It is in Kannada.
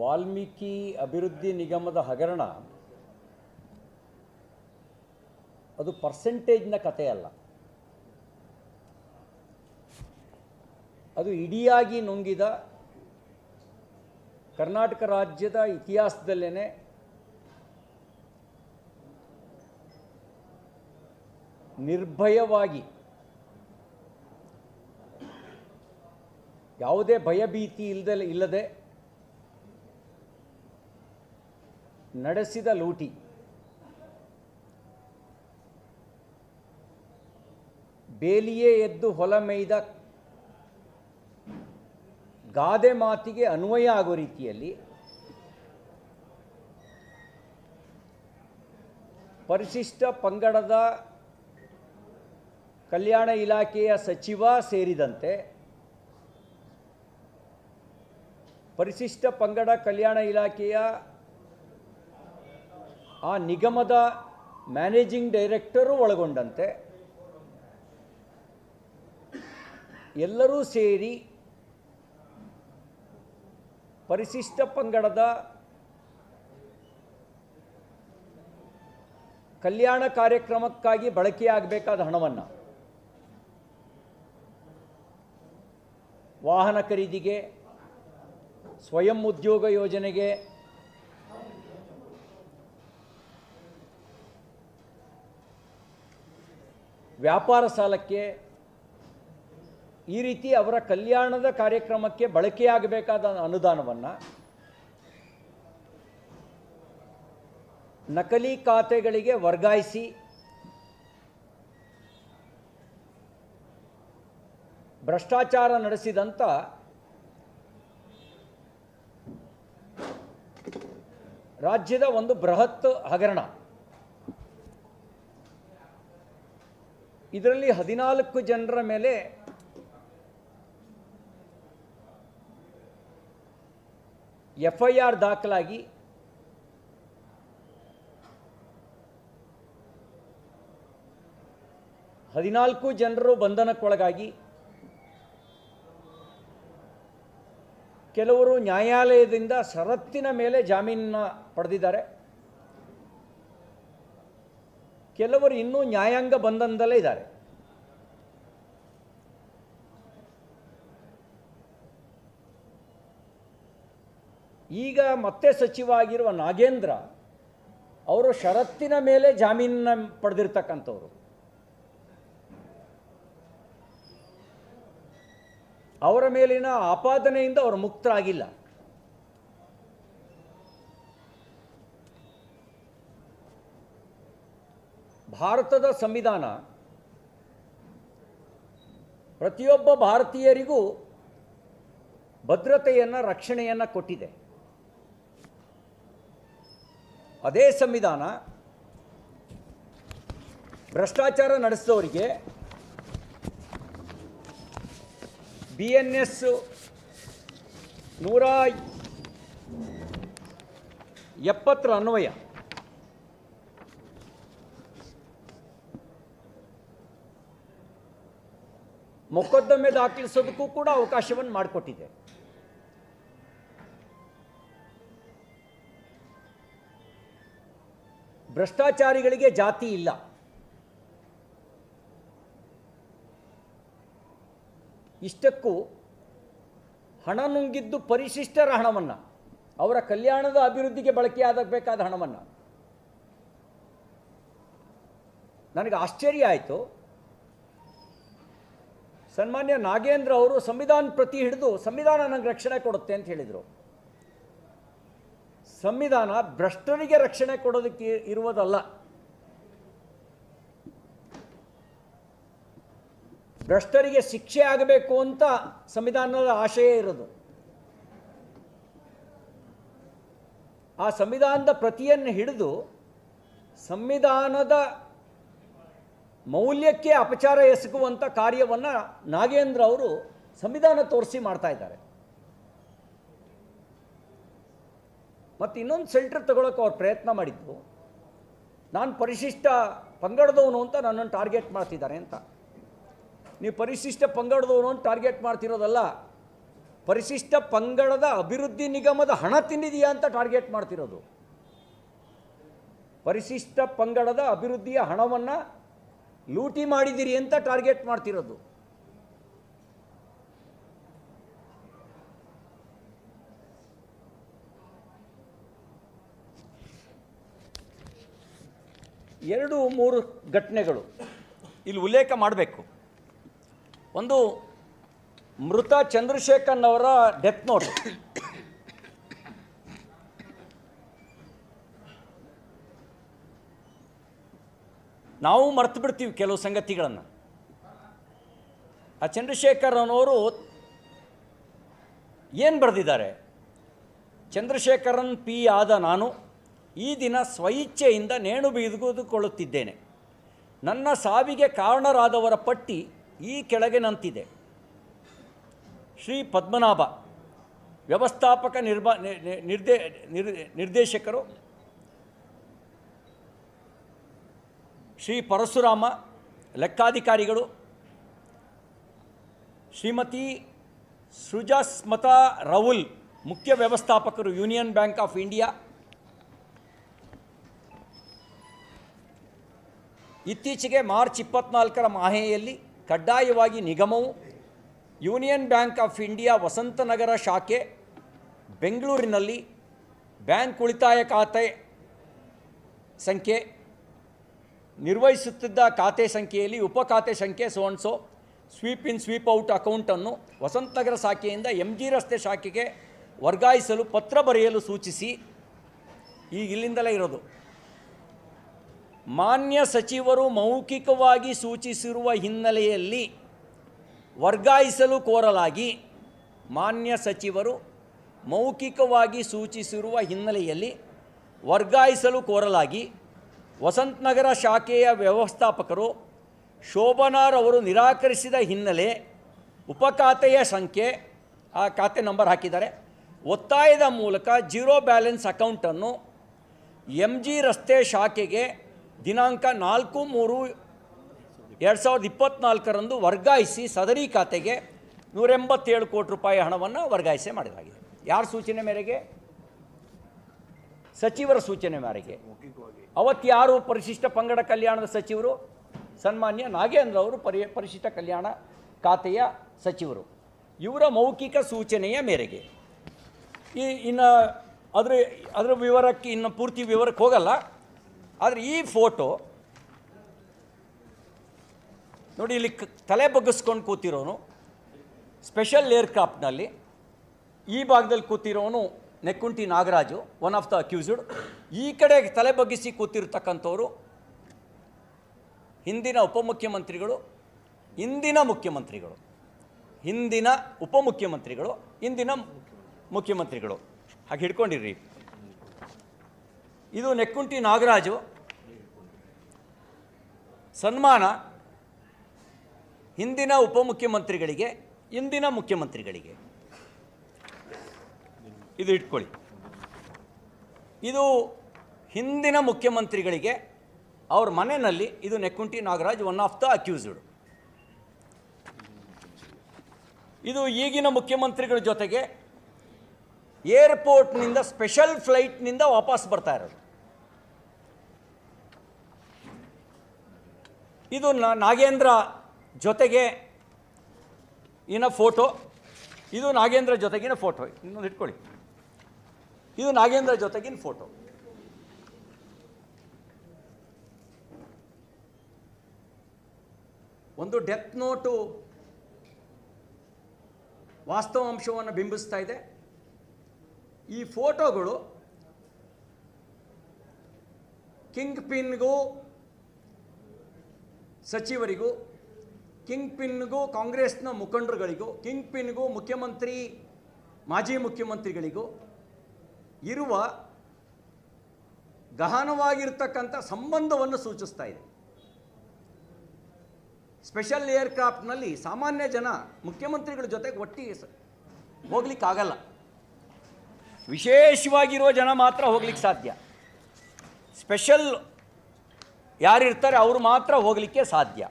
ವಾಲ್ಮೀಕಿ ಅಭಿವೃದ್ಧಿ ನಿಗಮದ ಹಗರಣ ಅದು ಪರ್ಸೆಂಟೇಜ್ನ ಕಥೆ ಅಲ್ಲ. ಅದು ಇಡಿಯಾಗಿ ನುಂಗಿದ ಕರ್ನಾಟಕ ರಾಜ್ಯದ ಇತಿಹಾಸದಲ್ಲೇ ನಿರ್ಭಯವಾಗಿ ಯಾವುದೇ ಭಯಭೀತಿ ಇಲ್ಲದೆ ನಡೆಸಿದ ಲೂಟಿ. ಬೇಲಿಯೇ ಎದ್ದು ಹೊಲ ಮೇಯ್ದ ಗಾದೆ ಮಾತಿಗೆ ಅನ್ವಯ ಆಗೋ ರೀತಿಯಲ್ಲಿ ಪರಿಶಿಷ್ಟ ಪಂಗಡದ ಕಲ್ಯಾಣ ಇಲಾಖೆಯ ಸಚಿವ ಸೇರಿದಂತೆ ಪರಿಶಿಷ್ಟ ಪಂಗಡ ಕಲ್ಯಾಣ ಇಲಾಖೆಯ ಆ ನಿಗಮದ ಮ್ಯಾನೇಜಿಂಗ್ ಡೈರೆಕ್ಟರು ಒಳಗೊಂಡಂತೆ ಎಲ್ಲರೂ ಸೇರಿ ಪರಿಶಿಷ್ಟ ಪಂಗಡದ ಕಲ್ಯಾಣ ಕಾರ್ಯಕ್ರಮಕ್ಕಾಗಿ ಬಳಕೆಯಾಗಬೇಕಾದ ಹಣವನ್ನು ವಾಹನ ಖರೀದಿಗೆ, ಸ್ವಯಂ ಉದ್ಯೋಗ ಯೋಜನೆಗೆ, ವ್ಯಾಪಾರ ಸಾಲಕ್ಕೆ, ಈ ರೀತಿ ಅವರ ಕಲ್ಯಾಣದ ಕಾರ್ಯಕ್ರಮಕ್ಕೆ ಬಳಕೆಯಾಗಬೇಕಾದ ಅನುದಾನವನ್ನು ನಕಲಿ ಖಾತೆಗಳಿಗೆ ವರ್ಗಾಯಿಸಿ ಭ್ರಷ್ಟಾಚಾರ ನಡೆಸಿದಂಥ ರಾಜ್ಯದ ಒಂದು ಬೃಹತ್ ಹಗರಣ. ಇದರಲ್ಲಿ 14 ಜನರ ಮೇಲೆ FIR ದಾಖಲಾಗಿ ಹದಿನಾಲ್ಕು ಜನರು ಬಂಧನಕ್ಕೊಳಗಾಗಿ ಕೆಲವರು ನ್ಯಾಯಾಲಯದಿಂದ ಷರತ್ತಿನ ಮೇಲೆ ಜಾಮೀನನ್ನು ಪಡೆದಿದ್ದಾರೆ. ಕೆಲವರು ಇನ್ನೂ ನ್ಯಾಯಾಂಗ ಬಂಧನದಲ್ಲೇ ಇದ್ದಾರೆ. ಈಗ ಮತ್ತೆ ಸಚಿವ ಆಗಿರುವ ನಾಗೇಂದ್ರ ಅವರು ಷರತ್ತಿನ ಮೇಲೆ ಜಾಮೀನನ್ನು ಪಡೆದಿರ್ತಕ್ಕಂಥವ್ರು. ಅವರ ಮೇಲಿನ ಆಪಾದನೆಯಿಂದ ಅವರು ಮುಕ್ತರಾಗಿಲ್ಲ. ಭಾರತದ ಸಂವಿಧಾನ ಪ್ರತಿಯೊಬ್ಬ ಭಾರತೀಯರಿಗೂ ಭದ್ರತೆಯನ್ನು, ರಕ್ಷಣೆಯನ್ನು ಕೊಟ್ಟಿದೆ. ಅದೇ ಸಂವಿಧಾನ ಭ್ರಷ್ಟಾಚಾರ ನಡೆಸಿದವರಿಗೆ BNS 170 ಅನ್ವಯ ಮೊಕದ್ದಮೆ ದಾಖಲಿಸೋದಕ್ಕೂ ಕೂಡ ಅವಕಾಶವನ್ನು ಮಾಡಿಕೊಟ್ಟಿದೆ. ಭ್ರಷ್ಟಾಚಾರಿಗಳಿಗೆ ಜಾತಿ ಇಲ್ಲ. ಇಷ್ಟಕ್ಕೂ ಹಣ ನುಂಗಿದ್ದು ಪರಿಶಿಷ್ಟರ ಹಣವನ್ನು, ಅವರ ಕಲ್ಯಾಣದ ಅಭಿವೃದ್ಧಿಗೆ ಬಳಕೆಯಾಗಬೇಕಾದ ಹಣವನ್ನು. ನನಗೆ ಆಶ್ಚರ್ಯ ಆಯಿತು. ಸನ್ಮಾನ್ಯ ನಾಗೇಂದ್ರ ಅವರು ಸಂವಿಧಾನ ಪ್ರತಿ ಹಿಡಿದು ಸಂವಿಧಾನ ನನಗೆ ರಕ್ಷಣೆ ಕೊಡುತ್ತೆ ಅಂತ ಹೇಳಿದರು. ಸಂವಿಧಾನ ಭ್ರಷ್ಟರಿಗೆ ರಕ್ಷಣೆ ಕೊಡೋದಕ್ಕೆ ಇರುವುದಲ್ಲ. ಭ್ರಷ್ಟರಿಗೆ ಶಿಕ್ಷೆ ಆಗಬೇಕು ಅಂತ ಸಂವಿಧಾನದ ಆಶಯ ಇರೋದು. ಆ ಸಂವಿಧಾನದ ಪ್ರತಿಯನ್ನು ಹಿಡಿದು ಸಂವಿಧಾನದ ಮೌಲ್ಯಕ್ಕೆ ಅಪಚಾರ ಎಸಗುವಂಥ ಕಾರ್ಯವನ್ನು ನಾಗೇಂದ್ರ ಅವರು ಸಂವಿಧಾನ ತೋರಿಸಿ ಮಾಡ್ತಾ ಇದ್ದಾರೆ. ಮತ್ತು ಇನ್ನೊಂದು ಸೆಲ್ಟರ್ ತಗೊಳ್ಳೋಕೆ ಅವ್ರು ಪ್ರಯತ್ನ ಮಾಡಿದ್ದು, ನಾನು ಪರಿಶಿಷ್ಟ ಪಂಗಡದವನು ಅಂತ ನನ್ನನ್ನು ಟಾರ್ಗೆಟ್ ಮಾಡ್ತಿದ್ದಾರೆ ಅಂತ. ನೀವು ಪರಿಶಿಷ್ಟ ಪಂಗಡದವನು ಅಂತ ಟಾರ್ಗೆಟ್ ಮಾಡ್ತಿರೋದಲ್ಲ, ಪರಿಶಿಷ್ಟ ಪಂಗಡದ ಅಭಿವೃದ್ಧಿ ನಿಗಮದ ಹಣ ತಿಂದಿದೆಯಾ ಅಂತ ಟಾರ್ಗೆಟ್ ಮಾಡ್ತಿರೋದು. ಪರಿಶಿಷ್ಟ ಪಂಗಡದ ಅಭಿವೃದ್ಧಿಯ ಹಣವನ್ನು ಲೂಟಿ ಮಾಡಿದಿರಿ ಅಂತ ಟಾರ್ಗೆಟ್ ಮಾಡ್ತಿರೋದು. ಎರಡು ಮೂರು ಘಟನೆಗಳು ಇಲ್ಲಿ ಉಲ್ಲೇಖ ಮಾಡಬೇಕು. ಒಂದು, ಮೃತ ಚಂದ್ರಶೇಖರ್ನವರ ಡೆತ್ ನೋಟ್. ನಾವು ಮರ್ತು ಬಿಡ್ತೀವಿ ಕೆಲವು ಸಂಗತಿಗಳನ್ನು. ಆ ಚಂದ್ರಶೇಖರ್ ಅನ್ನೋರು ಏನು ಬರೆದಿದ್ದಾರೆ? ಚಂದ್ರಶೇಖರನ್ ಪಿ ಆದ ನಾನು ಈ ದಿನ ಸ್ವಇಚ್ಛೆಯಿಂದ ನೇಣು ಬಿಗಿದುಕೊಳ್ಳುತ್ತಿದ್ದೇನೆ. ನನ್ನ ಸಾವಿಗೆ ಕಾರಣರಾದವರ ಪಟ್ಟಿ ಈ ಕೆಳಗಿನಂತಿದೆ. ಶ್ರೀ ಪದ್ಮನಾಭ, ವ್ಯವಸ್ಥಾಪಕ ನಿರ್ದೇಶಕರು; ಶ್ರೀ ಪರಶುರಾಮ, ಲೆಕ್ಕಾಧಿಕಾರಿಗಳು; ಶ್ರೀಮತಿ ಸುಜಾಸ್ಮತಾ ರೌಲ್, ಮುಖ್ಯ ವ್ಯವಸ್ಥಾಪಕರು, ಯೂನಿಯನ್ ಬ್ಯಾಂಕ್ ಆಫ್ ಇಂಡಿಯಾ. ಇತ್ತೀಚೆಗೆ ಮಾರ್ಚ್ 24ರ ಮಾಹೆಯಲ್ಲಿ ಕಡ್ಡಾಯವಾಗಿ ನಿಗಮವು union bank of India Vasanth Nagar ಶಾಖೆ ಬೆಂಗಳೂರಿನಲ್ಲಿ ಬ್ಯಾಂಕ್ ಉಳಿತಾಯ ಖಾತೆ ಸಂಖ್ಯೆ ನಿರ್ವಹಿಸುತ್ತಿದ್ದ ಖಾತೆ ಸಂಖ್ಯೆಯಲ್ಲಿ ಉಪಖಾತೆ ಸಂಖ್ಯೆ ಸೋನ್ಸೋ ಸ್ವೀಪ್ ಇನ್ ಸ್ವೀಪ್ ಔಟ್ ಅಕೌಂಟನ್ನು ವಸಂತನಗರ ಶಾಖೆಯಿಂದ MG ರಸ್ತೆ ಶಾಖೆಗೆ ವರ್ಗಾಯಿಸಲು ಪತ್ರ ಬರೆಯಲು ಸೂಚಿಸಿ, ಈಗ ಇಲ್ಲಿಂದಲೇ ಇರೋದು, ಮಾನ್ಯ ಸಚಿವರು ಮೌಖಿಕವಾಗಿ ಸೂಚಿಸಿರುವ ಹಿನ್ನೆಲೆಯಲ್ಲಿ ವರ್ಗಾಯಿಸಲು ಕೋರಲಾಗಿ, ಮಾನ್ಯ ಸಚಿವರು ಮೌಖಿಕವಾಗಿ ಸೂಚಿಸಿರುವ ಹಿನ್ನೆಲೆಯಲ್ಲಿ ವರ್ಗಾಯಿಸಲು ಕೋರಲಾಗಿ ವಸಂತನಗರ ಶಾಖೆಯ ವ್ಯವಸ್ಥಾಪಕರು ಶೋಭನಾರವರು ನಿರಾಕರಿಸಿದ ಹಿನ್ನೆಲೆ ಉಪಖಾತೆಯ ಸಂಖ್ಯೆ, ಆ ಖಾತೆ ನಂಬರ್ ಹಾಕಿದ್ದಾರೆ, ಒತ್ತಾಯದ ಮೂಲಕ ಜೀರೋ ಬ್ಯಾಲೆನ್ಸ್ ಅಕೌಂಟನ್ನು MG ರಸ್ತೆ ಶಾಖೆಗೆ ದಿನಾಂಕ 4/3/2024 ವರ್ಗಾಯಿಸಿ ಸದರಿ ಖಾತೆಗೆ 187 ಕೋಟಿ ರೂಪಾಯಿ ಹಣವನ್ನು ವರ್ಗಾಯಿಸಿ ಮಾಡಲಾಗಿದೆ. ಯಾರ ಸೂಚನೆ ಮೇರೆಗೆ? ಸಚಿವರ ಸೂಚನೆ ಮೇರೆಗೆ. ಅವತ್ತು ಯಾರು ಪರಿಶಿಷ್ಟ ಪಂಗಡ ಕಲ್ಯಾಣದ ಸಚಿವರು? ಸನ್ಮಾನ್ಯ ನಾಗೇಂದ್ರ ಅವರು ಪರಿಶಿಷ್ಟ ಕಲ್ಯಾಣ ಖಾತೆಯ ಸಚಿವರು. ಇವರ ಮೌಖಿಕ ಸೂಚನೆಯ ಮೇರೆಗೆ ಇನ್ನು ಅದರ ವಿವರಕ್ಕೆ ಇನ್ನು ಪೂರ್ತಿ ವಿವರಕ್ಕೆ ಹೋಗಲ್ಲ. ಆದರೆ ಈ ಫೋಟೋ ನೋಡಿ, ಇಲ್ಲಿ ತಲೆ ಬಗ್ಗಿಸ್ಕೊಂಡು ಕೂತಿರೋನು ಸ್ಪೆಷಲ್ ಏರ್ಕ್ರಾಫ್ಟ್ನಲ್ಲಿ, ಈ ಭಾಗದಲ್ಲಿ ಕೂತಿರೋನು Nekkunti Nagaraju, one of the accused. ಈ ಕಡೆ ತಲೆ ಬಗ್ಗಿಸಿ ಕೂತಿರ್ತಕ್ಕಂಥವ್ರು ಹಿಂದಿನ ಉಪಮುಖ್ಯಮಂತ್ರಿಗಳು, ಇಂದಿನ ಮುಖ್ಯಮಂತ್ರಿಗಳು, ಹಿಂದಿನ ಉಪಮುಖ್ಯಮಂತ್ರಿಗಳು, ಇಂದಿನ ಮುಖ್ಯಮಂತ್ರಿಗಳು. ಹಾಗೆ ಹಿಡ್ಕೊಂಡಿರ್ರಿ. ಇದು ನೆಕ್ಕುಂಟಿ ನಾಗರಾಜು. ಸನ್ಮಾನ ಹಿಂದಿನ ಉಪಮುಖ್ಯಮಂತ್ರಿಗಳಿಗೆ, ಇಂದಿನ ಮುಖ್ಯಮಂತ್ರಿಗಳಿಗೆ. ಇದು ಇಟ್ಕೊಳ್ಳಿ. ಇದು ಹಿಂದಿನ ಮುಖ್ಯಮಂತ್ರಿಗಳಿಗೆ ಅವ್ರ ಮನೆಯಲ್ಲಿ. ಇದು Nekkunti Nagaraj, one of the accused. ಇದು ಈಗಿನ ಮುಖ್ಯಮಂತ್ರಿಗಳ ಜೊತೆಗೆ ಏರ್ಪೋರ್ಟ್ನಿಂದ ಸ್ಪೆಷಲ್ ಫ್ಲೈಟ್ನಿಂದ ವಾಪಸ್ ಬರ್ತಾ ಇರೋದು. ಇದು ನಾಗೇಂದ್ರ ಜೊತೆಗೆ ಇನ್ನ ಫೋಟೋ. ಇದು ನಾಗೇಂದ್ರ ಜೊತೆಗಿನ ಫೋಟೋ. ಇನ್ನೊಂದು ಇಟ್ಕೊಳ್ಳಿ. ಇದು ನಾಗೇಂದ್ರ ಜೊತೆಗಿನ ಫೋಟೋ. ಒಂದು ಡೆತ್ ನೋಟು ವಾಸ್ತವಾಂಶವನ್ನು ಬಿಂಬಿಸ್ತಾ ಇದೆ. ಈ ಫೋಟೋಗಳು ಕಿಂಗ್ ಪಿನ್ಗೂ ಸಚಿವರಿಗೂ, ಕಿಂಗ್ ಪಿನ್ಗೂ ಕಾಂಗ್ರೆಸ್ನ ಮುಖಂಡರುಗಳಿಗೂ, ಕಿಂಗ್ ಪಿನ್ಗೂ ಮುಖ್ಯಮಂತ್ರಿ, ಮಾಜಿ ಮುಖ್ಯಮಂತ್ರಿಗಳಿಗೂ ಇರುವ ಗಹನವಾಗಿರ್ತಕ್ಕಂಥ ಸಂಬಂಧವನ್ನು ಸೂಚಿಸ್ತಾ ಇದೆ. ಸ್ಪೆಷಲ್ ಏರ್ಕ್ರಾಫ್ಟ್ನಲ್ಲಿ ಸಾಮಾನ್ಯ ಜನ ಮುಖ್ಯಮಂತ್ರಿಗಳ ಜೊತೆಗೆ ಒಟ್ಟಿಗೆ ಹೋಗ್ಲಿಕ್ಕಾಗಲ್ಲ. ವಿಶೇಷವಾಗಿರುವ ಜನ ಮಾತ್ರ ಹೋಗ್ಲಿಕ್ಕೆ ಸಾಧ್ಯ. ಸ್ಪೆಷಲ್ ಯಾರಿರ್ತಾರೆ ಅವರು ಮಾತ್ರ ಹೋಗಲಿಕ್ಕೆ ಸಾಧ್ಯ.